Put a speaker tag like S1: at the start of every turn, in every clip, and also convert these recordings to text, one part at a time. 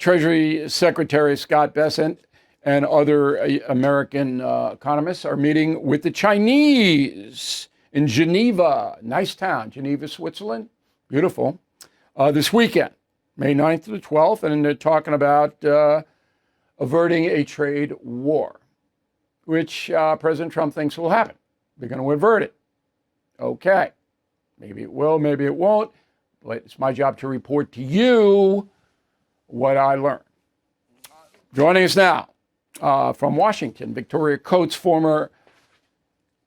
S1: Treasury Secretary Scott Bessent and other American economists are meeting with the Chinese in Geneva. Nice town, Geneva, Switzerland. Beautiful. This weekend, May 9th to the 12th. And they're talking about averting a trade war, which President Trump thinks will happen. They're going to avert it. Okay. Maybe it will, maybe it won't. But it's my job to report to you what I learned. Joining us now from Washington, Victoria Coates, former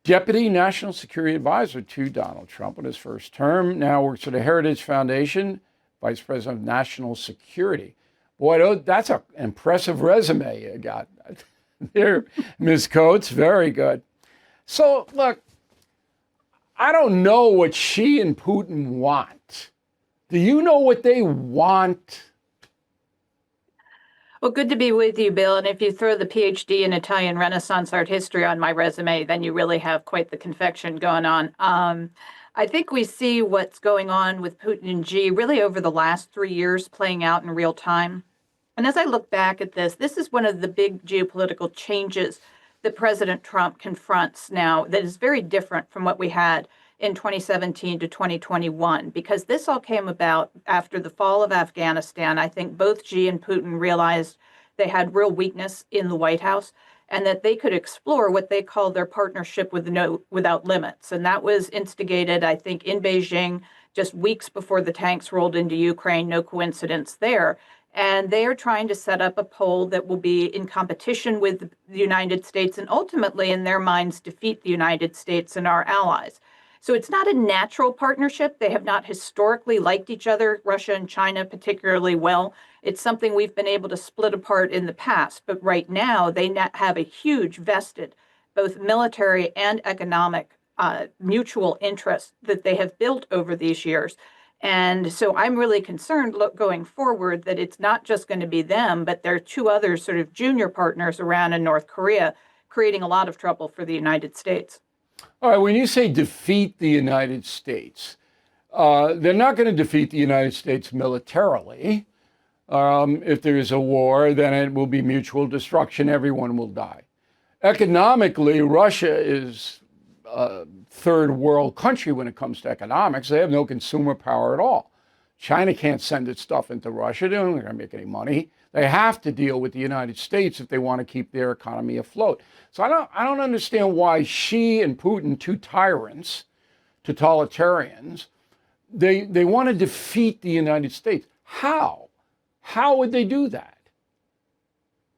S1: Deputy National Security Advisor to Donald Trump in his first term, now works for the Heritage Foundation, Vice President of National Security. Boy, that's an impressive resume you got there, Ms. Coates. Very good. So, look, I don't know what Xi and Putin want. Do you know what they want?
S2: Well, good to be with you, Bill. And if you throw the PhD in Italian Renaissance art history on my resume, then you really have quite the confection going on. I think we see what's going on with Putin and Xi really over the last 3 years playing out in real time. And as I look back at this, this is one of the big geopolitical changes that President Trump confronts now that is very different from what we had in 2017 to 2021, because this all came about after the fall of Afghanistan. I think both Xi and Putin realized they had real weakness in the White House and that they could explore what they call their partnership without limits. And that was instigated, I think, in Beijing just weeks before the tanks rolled into Ukraine. No coincidence there. And they are trying to set up a pole that will be in competition with the United States and ultimately, in their minds, defeat the United States and our allies. So it's not a natural partnership. They have not historically liked each other, Russia and China particularly well. It's something we've been able to split apart in the past. But right now, they have a huge vested, both military and economic mutual interest that they have built over these years. And so I'm really concerned going forward that it's not just going to be them, but there are two other sort of junior partners around in North Korea, creating a lot of trouble for the United States.
S1: All right, when you say defeat the United States, they're not going to defeat the United States militarily. If there is a war, then it will be mutual destruction. Everyone will die. Economically, Russia is a third world country when it comes to economics. They have no consumer power at all. China can't send its stuff into Russia. They're not going to make any money. They have to deal with the United States if they want to keep their economy afloat. So I don't understand why Xi and Putin, two tyrants, totalitarians, they want to defeat the United States. How? How would they do that?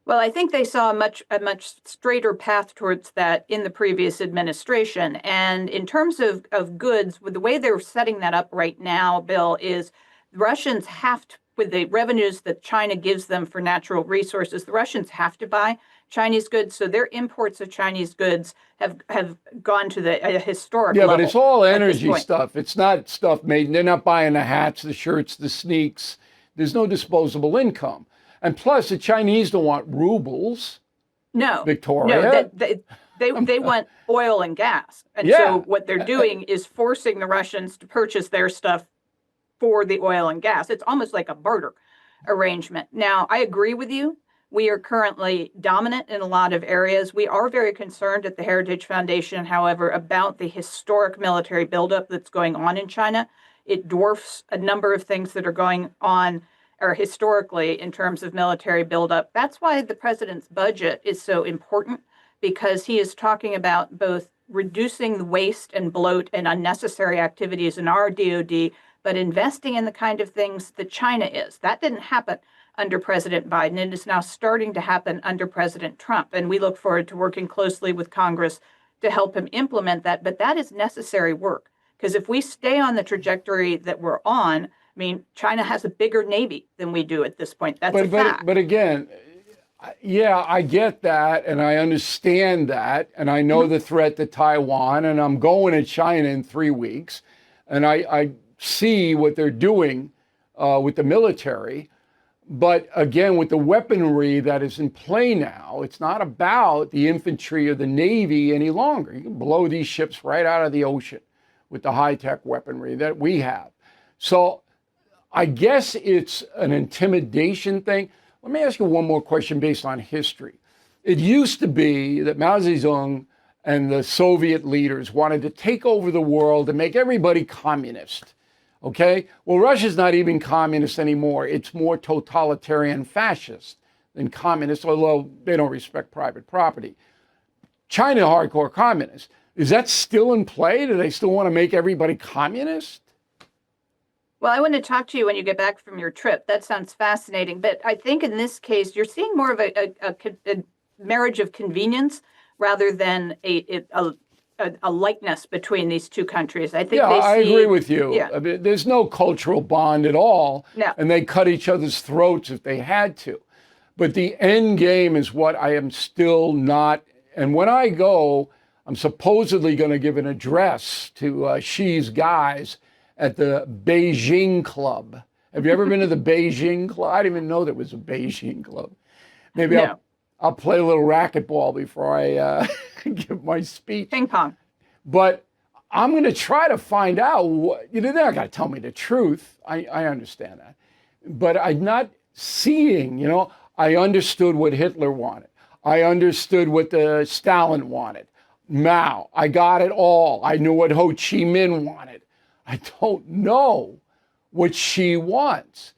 S2: Well, I think they saw a much straighter path towards that in the previous administration. And in terms of goods, with the way they're setting that up right now, Bill, is Russians have to, with the revenues that China gives them for natural resources, the Russians have to buy Chinese goods. So their imports of Chinese goods have gone to a historic level.
S1: Yeah, but it's all energy stuff. It's not stuff made. They're not buying the hats, the shirts, the sneaks. There's no disposable income. And plus, the Chinese don't want rubles.
S2: No,
S1: Victoria.
S2: No, they want oil and gas. And so what they're doing is forcing the Russians to purchase their stuff for the oil and gas. It's almost like a barter arrangement. Now, I agree with you. We are currently dominant in a lot of areas. We are very concerned at the Heritage Foundation, however, about the historic military buildup that's going on in China. It dwarfs a number of things that are going on or historically in terms of military buildup. That's why the president's budget is so important, because he is talking about both reducing the waste and bloat and unnecessary activities in our DoD, but investing in the kind of things that China is. That didn't happen under President Biden. It is now starting to happen under President Trump. And we look forward to working closely with Congress to help him implement that. But that is necessary work, because if we stay on the trajectory that we're on, I mean, China has a bigger Navy than we do at this point. That's a fact.
S1: But again, yeah, I get that, and I understand that, and I know the threat to Taiwan, and I'm going to China in 3 weeks, and I see what they're doing with the military. But again, with the weaponry that is in play now, it's not about the infantry or the Navy any longer. You can blow these ships right out of the ocean with the high-tech weaponry that we have. So I guess it's an intimidation thing. Let me ask you one more question based on history. It used to be that Mao Zedong and the Soviet leaders wanted to take over the world and make everybody communist. Okay? Well, Russia's not even communist anymore. It's more totalitarian fascist than communist, although they don't respect private property. China, hardcore communist. Is that still in play? Do they still want to make everybody communist?
S2: Well, I want to talk to you when you get back from your trip. That sounds fascinating. But I think in this case, you're seeing more of a marriage of convenience rather than a likeness between these two countries. I think
S1: I agree with you.
S2: Yeah.
S1: I mean, there's no cultural bond at all.
S2: No.
S1: And they cut each other's throats if they had to. But the end game is what I am still not. And when I go, I'm supposedly going to give an address to Xi's guys at the Beijing Club. Have you ever been to the Beijing Club? I didn't even know there was a Beijing Club. Maybe
S2: No.
S1: I'll play a little racquetball before I give my speech.
S2: Ping pong.
S1: But I'm going to try to find out what, they're not going to tell me the truth. I understand that. But I'm not seeing, I understood what Hitler wanted. I understood what Stalin wanted. Mao, I got it all. I knew what Ho Chi Minh wanted. I don't know what Xi wants.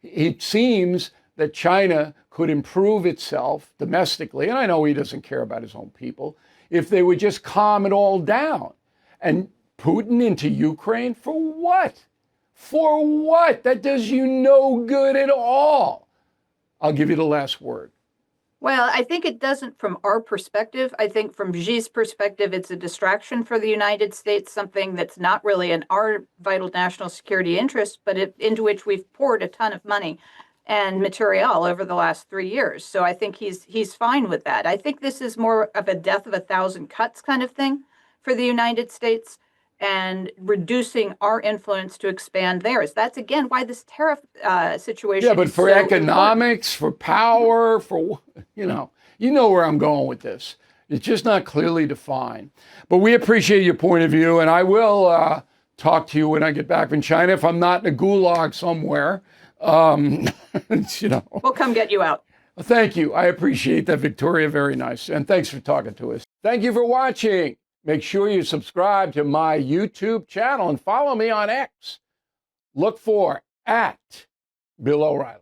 S1: It seems that China could improve itself domestically, and I know he doesn't care about his own people, if they would just calm it all down. And Putin into Ukraine, for what? For what? That does you no good at all. I'll give you the last word.
S2: Well, I think it doesn't from our perspective. I think from Xi's perspective, it's a distraction for the United States, something that's not really in our vital national security interest, but into which we've poured a ton of money and material over the last 3 years. So I think he's fine with that. I think this is more of a death of a thousand cuts kind of thing for the United States and reducing our influence to expand theirs. That's, again, why this tariff situation
S1: Yeah, but
S2: is
S1: for
S2: so
S1: economics, for power, for, you know where I'm going with this. It's just not clearly defined. But we appreciate your point of view, and I will talk to you when I get back from China if I'm not in a gulag somewhere.
S2: We'll come get you out.
S1: Thank you. I appreciate that, Victoria. Very nice. And thanks for talking to us. Thank you for watching. Make sure you subscribe to my YouTube channel and follow me on X. Look for @Bill O'Reilly.